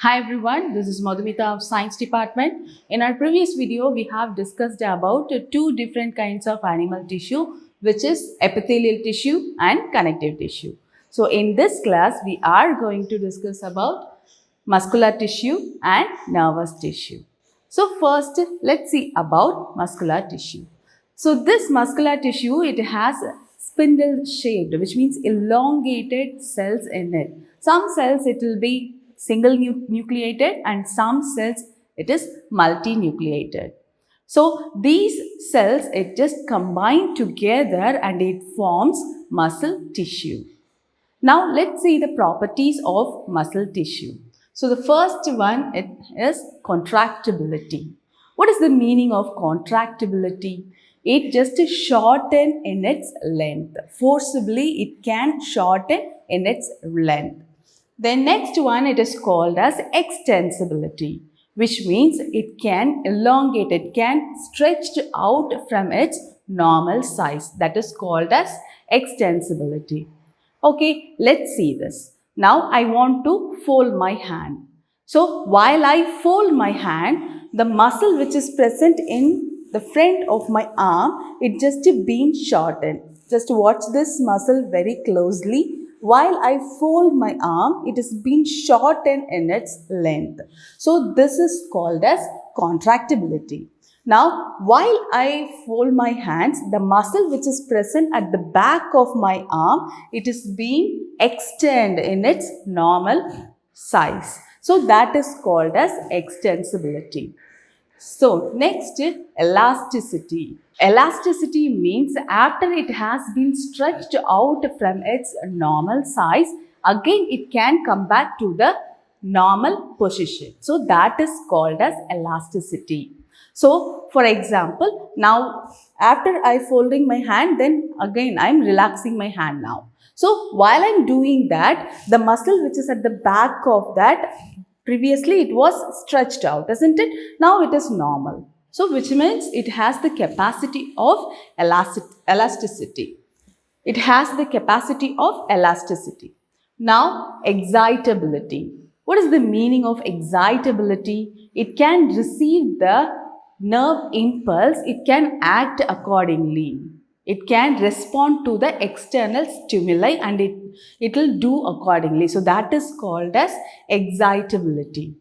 Hi everyone, this is Madhumita of Science Department. In our previous video, we have discussed about two different kinds of animal tissue, which is epithelial tissue and connective tissue. So in this class, we are going to discuss about muscular tissue and nervous tissue. So first, let's see about muscular tissue. So this muscular tissue, it has spindle shaped, which means elongated cells in it. Some cells it will be single nucleated and some cells it is multinucleated. So these cells it just combine together and it forms muscle tissue. Now let's see the properties of muscle tissue. So the first one it is contractibility. What is the meaning of contractibility? It just shorten in its length. Forcibly it can shorten in its length. The next one it is called as extensibility, which means it can elongate, it can stretch out from its normal size. That is called as extensibility. Okay, let's see this. Now I want to fold my hand. So while I fold my hand, the muscle which is present in the front of my arm, it just been shortened. Just watch this muscle very closely. While I fold my arm, it is been shortened in its length. So this is called as contractibility. Now, while I fold my hands, the muscle which is present at the back of my arm, it is being extended in its normal size. So that is called as extensibility. So next is elasticity. Elasticity means after it has been stretched out from its normal size, again it can come back to the normal position. So that is called as elasticity. So for example, now after I folding my hand, then again I am relaxing my hand now. So while I am doing that, the muscle which is at the back of that, previously it was stretched out, isn't it? Now it is normal. So which means it has the capacity of elasticity. It has the capacity of elasticity. Now, excitability. What is the meaning of excitability? It can receive the nerve impulse, it can act accordingly. It can respond to the external stimuli and it will do accordingly. So that is called as excitability.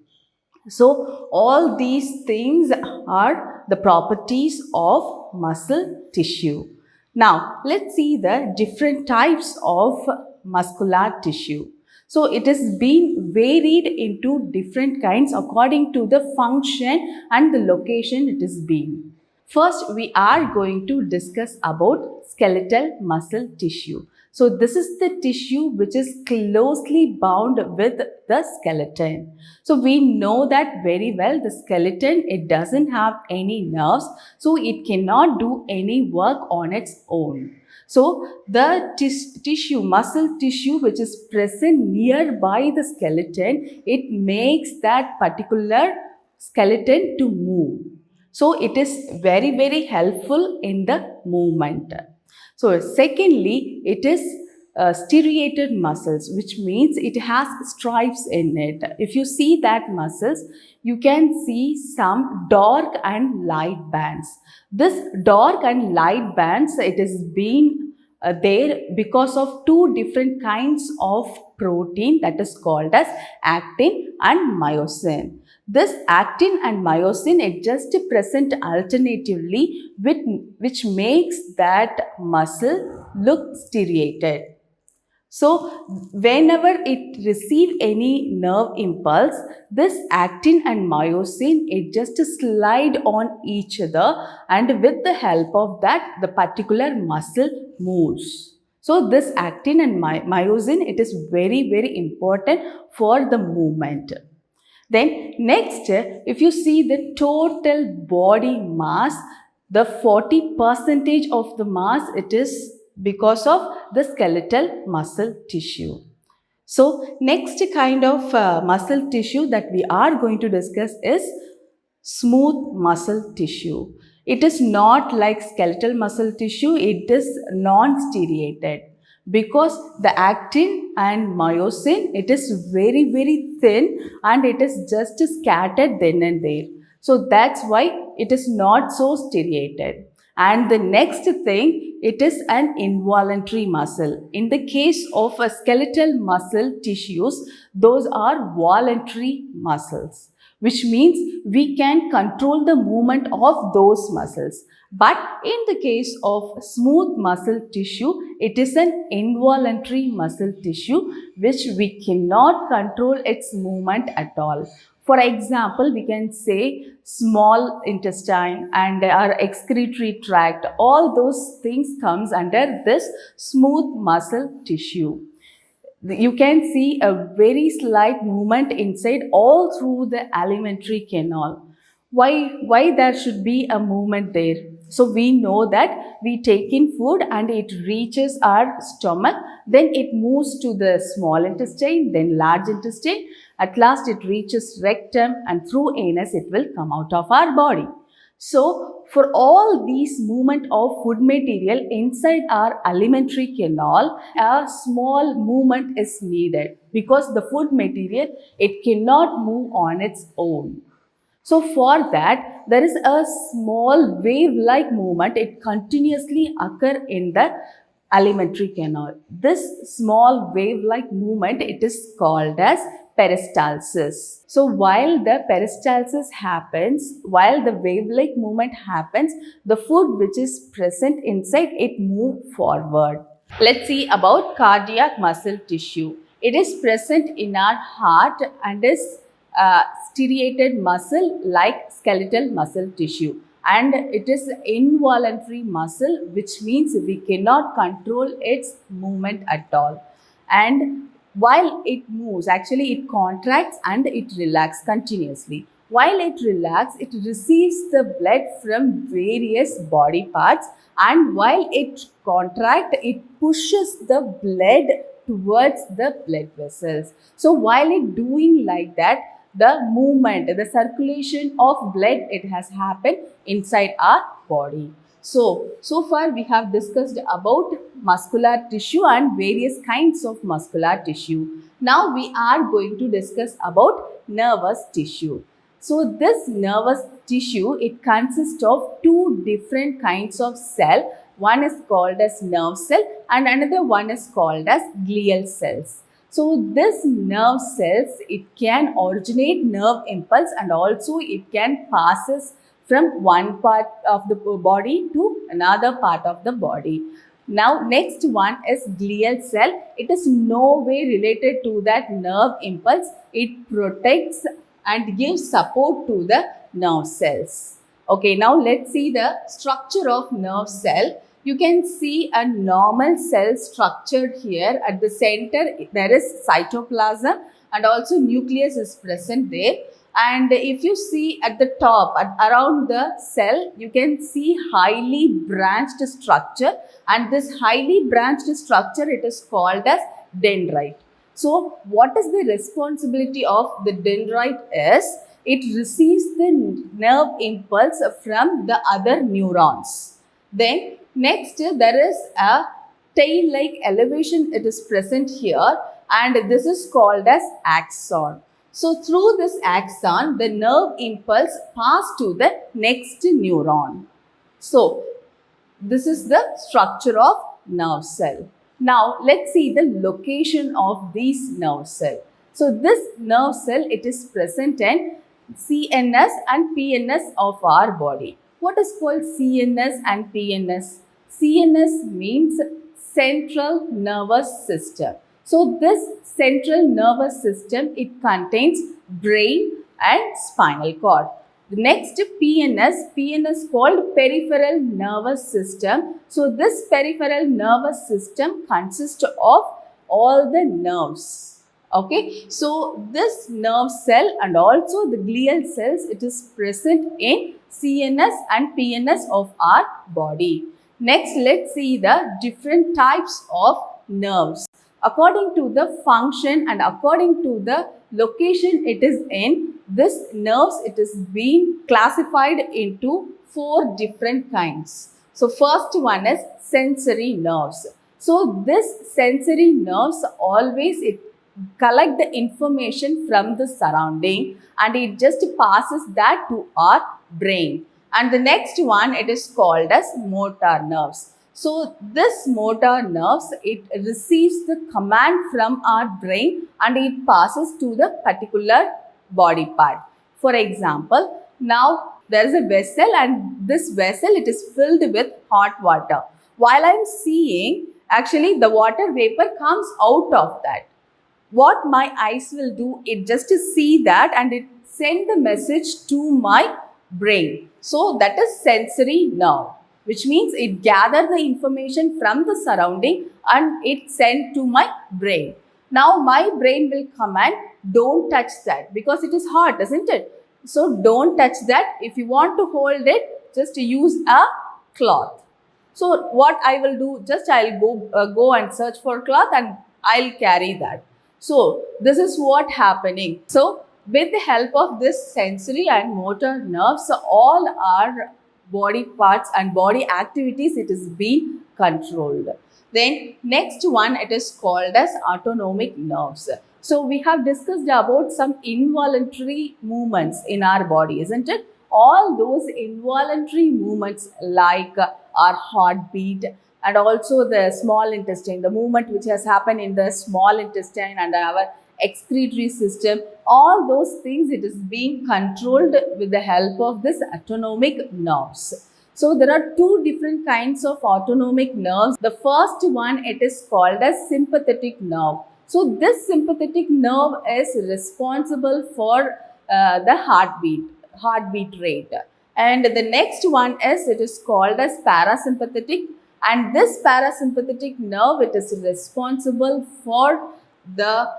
So all these things are the properties of muscle tissue. Now let's see the different types of muscular tissue. So it is being varied into different kinds according to the function and the location it is being. First, we are going to discuss about skeletal muscle tissue. So this is the tissue which is closely bound with the skeleton. So we know that very well. The skeleton, it doesn't have any nerves, so it cannot do any work on its own. So the tissue, muscle tissue which is present nearby the skeleton, it makes that particular skeleton to move. So it is very, very helpful in the movement. So secondly, it is striated muscles, which means it has stripes in it. If you see that muscles, you can see some dark and light bands. This dark and light bands, it is being there because of two different kinds of protein that is called as actin and myosin. This actin and myosin it just present alternatively which makes that muscle look striated. So whenever it receive any nerve impulse, this actin and myosin it just slide on each other and with the help of that the particular muscle moves. So this actin and myosin it is very very important for the movement. Then next, if you see the total body mass, the 40% of the mass it is because of the skeletal muscle tissue. So next kind of muscle tissue that we are going to discuss is smooth muscle tissue. It is not like skeletal muscle tissue, it is non-striated. because the actin and myosin, it is very, very thin and it is just scattered then and there. So that's why it is not so striated. And the next thing, it is an involuntary muscle. In the case of a skeletal muscle tissues, those are voluntary muscles, which means we can control the movement of those muscles. But in the case of smooth muscle tissue, it is an involuntary muscle tissue which we cannot control its movement at all. For example, we can say small intestine and our excretory tract, all those things comes under this smooth muscle tissue. You can see a very slight movement inside all through the alimentary canal. Why there should be a movement there? So we know that we take in food and it reaches our stomach, then it moves to the small intestine, then large intestine, at last it reaches rectum and through anus it will come out of our body. So, for all these movement of food material inside our alimentary canal, a small movement is needed because the food material, it cannot move on its own. So for that, there is a small wave-like movement. It continuously occur in the alimentary canal. This small wave-like movement, it is called as peristalsis. So while the peristalsis happens, while the wave-like movement happens, the food which is present inside it move forward. Let's see about cardiac muscle tissue. It is present in our heart and is striated muscle like skeletal muscle tissue, and it is involuntary muscle, which means we cannot control its movement at all. And while it moves, actually it contracts and it relaxes continuously. While it relaxes, it receives the blood from various body parts, and while it contracts, it pushes the blood towards the blood vessels. So while it doing like that, the movement, the circulation of blood, it has happened inside our body. So far we have discussed about muscular tissue and various kinds of muscular tissue. Now we are going to discuss about nervous tissue. So this nervous tissue, it consists of two different kinds of cell. One is called as nerve cell and another one is called as glial cells. So this nerve cells, it can originate nerve impulse and also it can passes from one part of the body to another part of the body. Now next one is glial cell. It is no way related to that nerve impulse. It protects and gives support to the nerve cells. Okay, now let's see the structure of nerve cell. You can see a normal cell structured here. At the center, there is cytoplasm and also nucleus is present there. And if you see at the top, around the cell, you can see highly branched structure. And this highly branched structure, it is called as dendrite. So, what is the responsibility of the dendrite is, it receives the nerve impulse from the other neurons. Then, next there is a tail-like elevation, it is present here, and this is called as axon. So, through this axon, the nerve impulse passes to the next neuron. So, this is the structure of nerve cell. Now, let's see the location of these nerve cell. So, this nerve cell, it is present in CNS and PNS of our body. What is called CNS and PNS? CNS means central nervous system. So, this central nervous system, it contains brain and spinal cord. The next PNS called peripheral nervous system. So this peripheral nervous system consists of all the nerves. Okay, so this nerve cell and also the glial cells, it is present in CNS and PNS of our body. Next, let's see the different types of nerves. According to the function and according to the location it is in, this nerves, it is being classified into 4 different kinds. So first one is sensory nerves. So this sensory nerves always it collect the information from the surrounding and it just passes that to our brain. And the next one, it is called as motor nerves. So this motor nerves, it receives the command from our brain and it passes to the particular body part. For example, now there is a vessel and this vessel it is filled with hot water. While I am seeing, actually the water vapor comes out of that. What my eyes will do, it just to see that and it send the message to my brain. So that is sensory nerve, which means it gather the information from the surrounding and it send to my brain. Now my brain will command, don't touch that because it is hot, isn't it? So don't touch that. If you want to hold it, just use a cloth. So what I will do, just I'll go and search for cloth and I'll carry that. So this is what happening. So with the help of this sensory and motor nerves, all our body parts and body activities, it is being controlled. Then next one, it is called as autonomic nerves. So we have discussed about some involuntary movements in our body, isn't it? All those involuntary movements like our heartbeat and also the small intestine, the movement which has happened in the small intestine and our excretory system, all those things it is being controlled with the help of this autonomic nerves. So there are two different kinds of autonomic nerves. The first one, it is called as sympathetic nerve. So this sympathetic nerve is responsible for the heartbeat rate. And the next one is, it is called as parasympathetic, and this parasympathetic nerve, it is responsible for the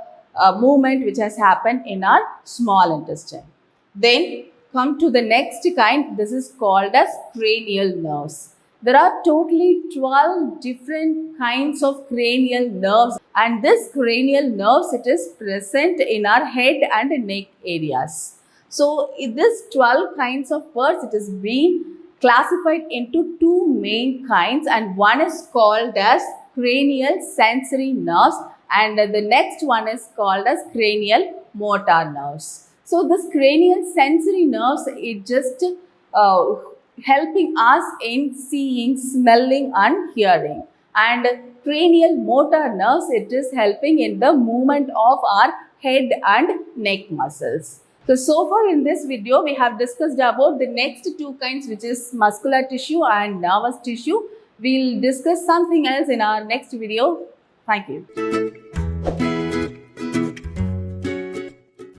movement which has happened in our small intestine. Then come to the next kind, this is called as cranial nerves. There are totally 12 different kinds of cranial nerves, and this cranial nerves, it is present in our head and neck areas. So in this 12 kinds of parts, it is being classified into two main kinds, and one is called as cranial sensory nerves and the next one is called as cranial motor nerves. So this cranial sensory nerves, it just helping us in seeing, smelling and hearing, and cranial motor nerves, it is helping in the movement of our head and neck muscles. So far in this video, we have discussed about the next two kinds, which is muscular tissue and nervous tissue. We'll discuss something else in our next video. Thank you.